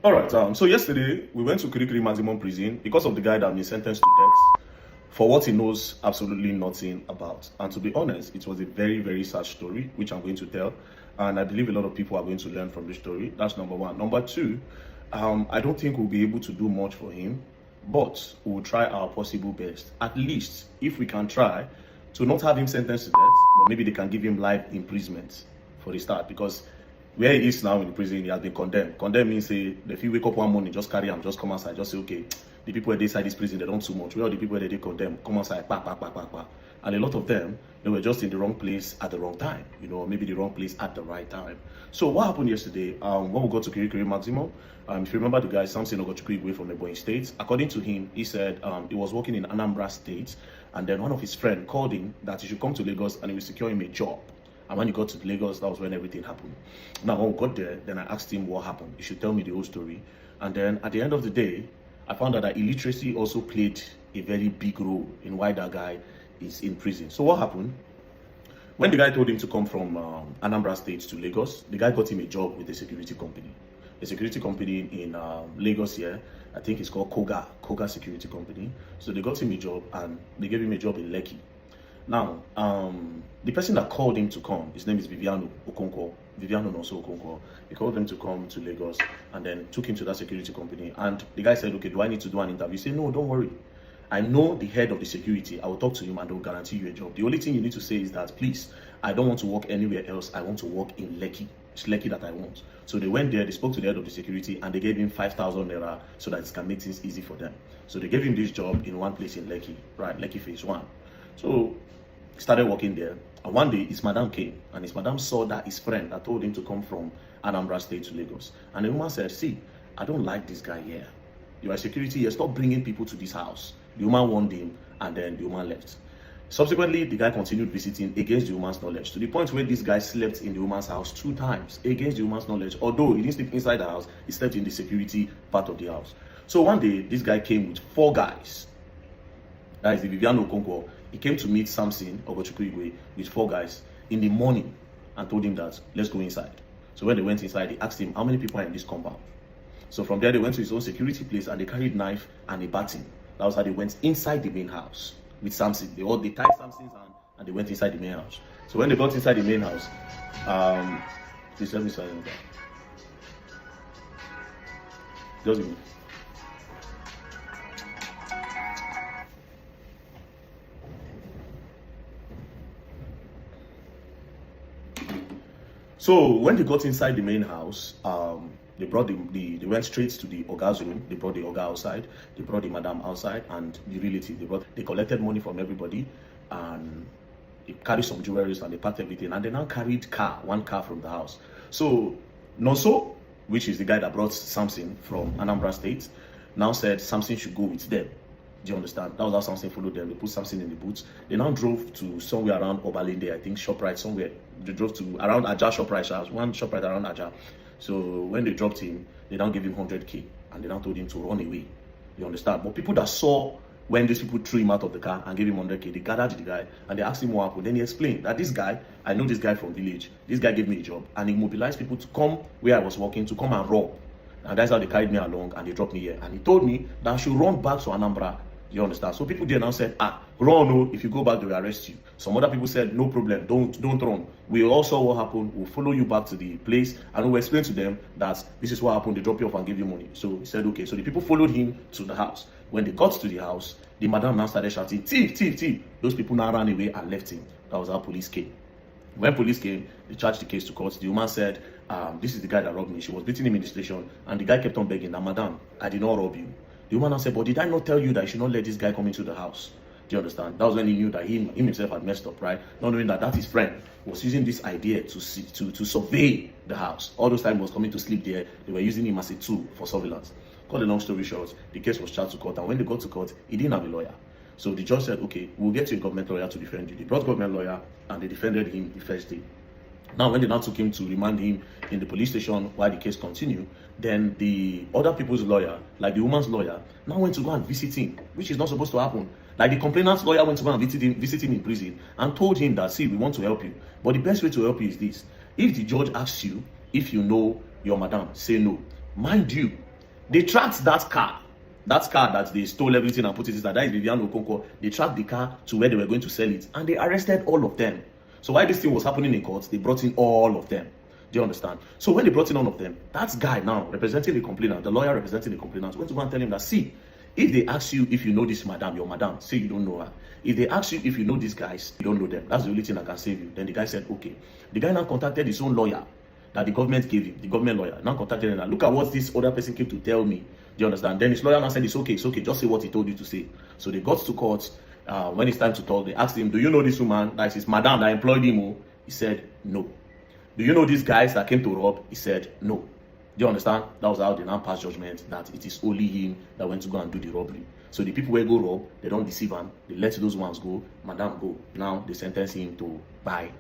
All right. So yesterday we went to Kirikiri Maximum Prison because of the guy that had been sentenced to death for what he knows absolutely nothing about. And to be honest, it was a very, very sad story, which I'm going to tell. And I believe a lot of people are going to learn from this story. That's number one. Number two, I don't think we'll be able to do much for him, but we'll try our possible best. At least, if we can try to not have him sentenced to death, but maybe they can give him life imprisonment for the start, because where he is now in the prison, he has been condemned. Condemned means say, if you wake up one morning, just carry him, just come outside, just say, okay, the people that inside this prison, they don't too much. Where are the people that they condemn? Come outside, pa, pa, pa, pa, pa. And a lot of them, they were just in the wrong place at the wrong time, maybe the wrong place at the right time. So what happened yesterday, when we got to Kirikiri Maximum, if you remember the guy, Samson Ogochukwu from Ebonyi State, according to him, he said he was working in Anambra State, and then one of his friends called him that he should come to Lagos and he will secure him a job. And when he got to Lagos, that was when everything happened. Now, when we got there, then I asked him what happened. He should tell me the whole story. And then at the end of the day, I found out that illiteracy also played a very big role in why that guy is in prison. So what happened? When the guy told him to come from Anambra State to Lagos, the guy got him a job with a security company. A security company in Lagos here, I think it's called Koga Security Company. So they got him a job and they gave him a job in Lekki. Now, the person that called him to come, his name is Viviano Okonkwo. Viviano Noso Okonkwo. He called him to come to Lagos and then took him to that security company. And the guy said, okay, do I need to do an interview? He said, no, don't worry. I know the head of the security. I will talk to him and they will guarantee you a job. The only thing you need to say is that, please, I don't want to work anywhere else. I want to work in Lekki. It's Lekki that I want. So they went there, they spoke to the head of the security and they gave him 5,000 naira so that it can make things easy for them. So they gave him this job in one place in Lekki, right? Lekki phase 1. So he started working there. And one day his madam came and his madam saw that his friend that told him to come from Anambra State to Lagos. And the woman said, see, I don't like this guy here. You are security here, stop bringing people to this house. The woman warned him and then the woman left. Subsequently, the guy continued visiting against the woman's knowledge, to the point where this guy slept in the woman's house 2 times against the woman's knowledge. Although he didn't sleep inside the house, he slept in the security part of the house. So one day, this guy came with 4 guys. That is the Viviano Okonkwo. He came to meet Samson Ogochukwu with 4 guys in the morning and told him that, let's go inside. So when they went inside, they asked him, how many people are in this compound? So from there, they went to his own security place and they carried knife and a baton. That was how they went inside the main house with Samson. They tied Samson's hand and they went inside the main house. So when they got inside the main house, please let me silence that. Just give me. So when they got inside the main house, they brought they went straight to the Oga's room. They brought the Oga outside. They brought the madam outside and the relative. They collected money from everybody and they carried some jewelry and they packed everything. And they now carried one car from the house. So Nonso, which is the guy that brought Samson from Anambra State, now said Samson should go with them. Do you understand? That was how Samson followed them. They put Samson in the boots. They now drove to somewhere around Obalende, I think, ShopRite, somewhere. They drove to around Aja ShopRite, one ShopRite around Aja. So when they dropped him, they now gave him 100K and they now told him to run away. You understand? But people that saw when these people threw him out of the car and gave him 100K, they gathered the guy and they asked him what happened. Then he explained that this guy, I know this guy from village. This guy gave me a job and he mobilized people to come where I was working to come and rob. And that's how they carried me along and they dropped me here. And he told me that I should run back to Anambra. You understand? So people there now said, run, no, if you go back, they will arrest you. Some other people said, no problem, don't run. We all saw what happened. We'll follow you back to the place and we'll explain to them that this is what happened. They drop you off and give you money. So he said, okay. So the people followed him to the house. When they got to the house, the madam now started shouting, thief, thief, thief. Those people now ran away and left him. That was how police came. When police came, they charged the case to court. The woman said, this is the guy that robbed me. She was beating him in the station. And the guy kept on begging, that madam, I did not rob you. The woman now said, but did I not tell you that you should not let this guy come into the house? Do you understand? That was when he knew that him himself had messed up, right? Not knowing that his friend was using this idea to survey the house. All those times he was coming to sleep there, they were using him as a tool for surveillance. Cut a long story short, the case was charged to court, and when they got to court, he didn't have a lawyer. So the judge said, okay, we'll get you a government lawyer to defend you. They brought government lawyer, and they defended him the first day. Now, when they now took him to remand him in the police station while the case continued, then the other people's lawyer, like the woman's lawyer, now went to go and visit him, which is not supposed to happen. Like the complainant's lawyer went to go and visit him in prison and told him that, see, we want to help you. But the best way to help you is this. If the judge asks you if you know your madam, say no. Mind you, They tracked that car that they stole everything and put it inside. That is Vivian Okonkwo. They tracked the car to where they were going to sell it, and they arrested all of them. So while this thing was happening in court, they brought in all of them. Do you understand? So when they brought in all of them, that guy now representing the complainant, the lawyer representing the complainant, went to go and tell him that, see, if they ask you if you know this madam, your madam, say you don't know her. If they ask you if you know these guys, you don't know them. That's the only thing that can save you. Then the guy said, okay. The guy now contacted his own lawyer that the government gave him, the government lawyer. Now contacted him and look at what this other person came to tell me. Do you understand? Then his lawyer now said, it's okay, just say what he told you to say. So they got to court. When it's time to talk, they asked him, do you know this woman? That is his madam that employed him. He said, no. Do you know these guys that came to rob? He said, no. Do you understand? That was how they now passed judgment that it is only him that went to go and do the robbery. So the people where go rob, they don't deceive him. They let those ones go. Madam go. Now they sentence him to buy.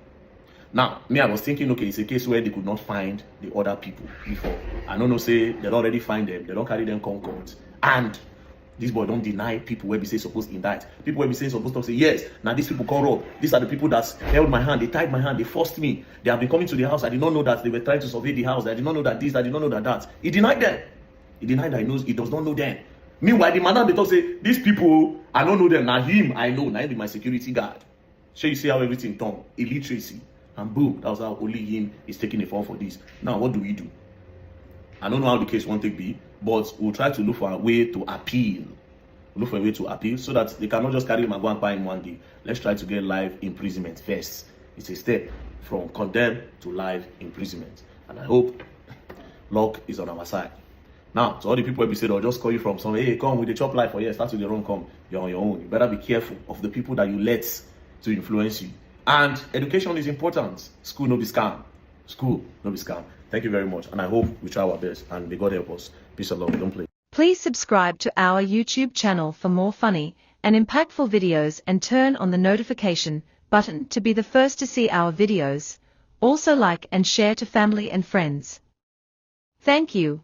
Now, me, I was thinking, okay, it's a case where they could not find the other people before. I don't know, say they don't already find them. They don't carry them come court. And this boy don't deny people where we say supposed to indict. People where we say supposed to say, yes, now these people come rob. These are the people that held my hand. They tied my hand. They forced me. They have been coming to the house. I did not know that they were trying to survey the house. I did not know that this. I did not know that. He denied them. He denied that he does not know them. Meanwhile, the madam, they talk say, these people, I don't know them. Now him, I know. Now he be my security guard. So you see how everything done. Illiteracy. And boom, that was how only him is taking a fall for this. Now, what do we do? I don't know how the case won't take be, but we'll try to look for a way to appeal. Look for a way to appeal so that they cannot just carry him and go and buy him one day. Let's try to get life imprisonment first. It's a step from condemned to life imprisonment. And I hope luck is on our side. Now, to all the people who say they'll just call you from somewhere, hey, come with the chop life, or yeah, start with your own, come. You're on your own. You better be careful of the people that you let to influence you. And education is important. School no be scam. School no be scam. Thank you very much. And I hope we try our best. And may God help us. Peace and love. Don't play. Please subscribe to our YouTube channel for more funny and impactful videos and turn on the notification button to be the first to see our videos. Also like and share to family and friends. Thank you.